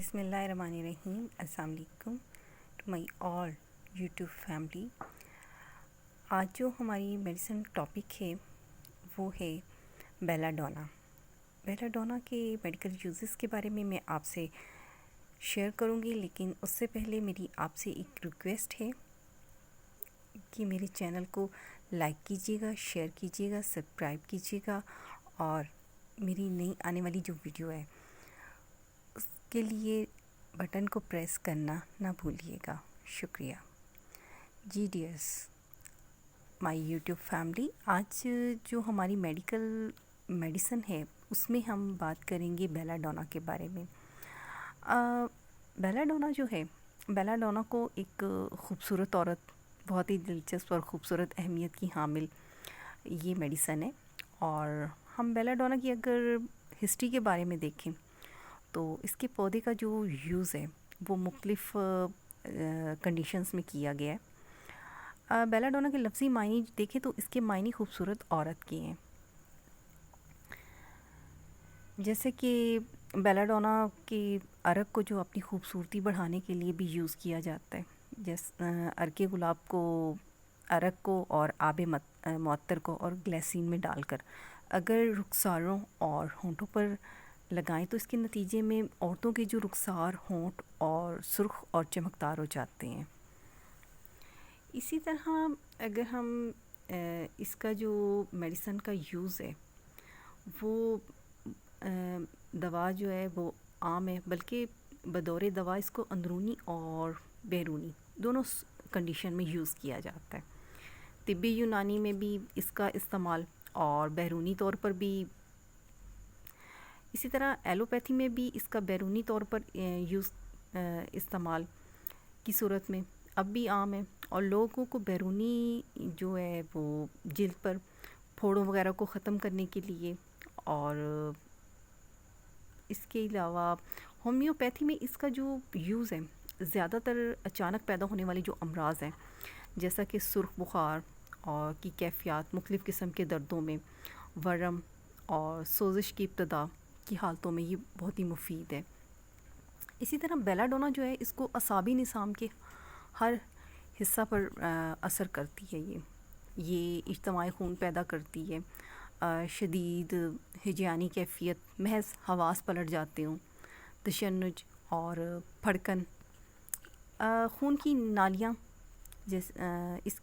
بسم اللہ الرحمن الرحیم. السلام علیکم to my all YouTube family. آج جو ہماری میڈیسن ٹاپک ہے وہ ہے بیلا ڈونا. بیلا ڈونا کے میڈیکل یوزز کے بارے میں آپ سے شیئر کروں گی، لیکن اس سے پہلے میری آپ سے ایک ریکویسٹ ہے کہ میرے چینل کو لائک کیجیے گا، شیئر کیجیے گا، سبسکرائب کیجیے گا، اور میری نئی آنے والی جو ویڈیو ہے اس کے لیے بٹن کو پریس کرنا نہ بھولیے گا. شکریہ. جی ڈیئرس مائی یوٹیوب فیملی، آج جو ہماری میڈیسن ہے اس میں ہم بات کریں گے بیلا ڈونا کے بارے میں. بیلا ڈونا جو ہے، بیلا ڈونا کو ایک خوبصورت عورت، بہت ہی دلچسپ اور خوبصورت اہمیت کی حامل یہ میڈیسن ہے. اور ہم بیلا ڈونا کی اگر ہسٹری کے بارے میں دیکھیں تو اس کے پودے کا جو یوز ہے وہ مختلف کنڈیشنز میں کیا گیا ہے. بیلا ڈونا کے لفظی معنی دیکھیں تو اس کے معنی خوبصورت عورت کے ہیں. جیسے کہ بیلا ڈونا کے عرق کو جو اپنی خوبصورتی بڑھانے کے لیے بھی یوز کیا جاتا ہے. عرق گلاب کو، عرق کو اور آب معطر کو اور گلیسرین میں ڈال کر اگر رخساروں اور ہونٹوں پر لگائیں تو اس کے نتیجے میں عورتوں کے جو رخسار، ہونٹ اور سرخ اور چمکدار ہو جاتے ہیں. اسی طرح اگر ہم اس کا جو میڈیسن کا یوز ہے وہ دوا جو ہے وہ عام ہے، بلکہ بدور دوا اس کو اندرونی اور بیرونی دونوں کنڈیشن میں یوز کیا جاتا ہے. طبی یونانی میں بھی اس کا استعمال اور بیرونی طور پر بھی، اسی طرح ایلوپیتھی میں بھی اس کا بیرونی طور پر استعمال کی صورت میں اب بھی عام ہے. اور لوگوں کو بیرونی جو ہے وہ جلد پر پھوڑوں وغیرہ کو ختم کرنے کے لیے، اور اس کے علاوہ ہومیوپیتھی میں اس کا جو یوز ہے زیادہ تر اچانک پیدا ہونے والی جو امراض ہیں جیسا کہ سرخ بخار اور کی کیفیات، مختلف قسم کے دردوں میں، ورم اور سوزش کی ابتدا کی حالتوں میں یہ بہت ہی مفید ہے. اسی طرح بیلا ڈونا جو ہے اس کو اعصابی نظام کے ہر حصہ پر اثر کرتی ہے. یہ اجتماعی خون پیدا کرتی ہے، شدید ہجیانی کیفیت، محض حواس پلٹ جاتے ہوں، تشنج اور پھڑکن، خون کی نالیاں اس کے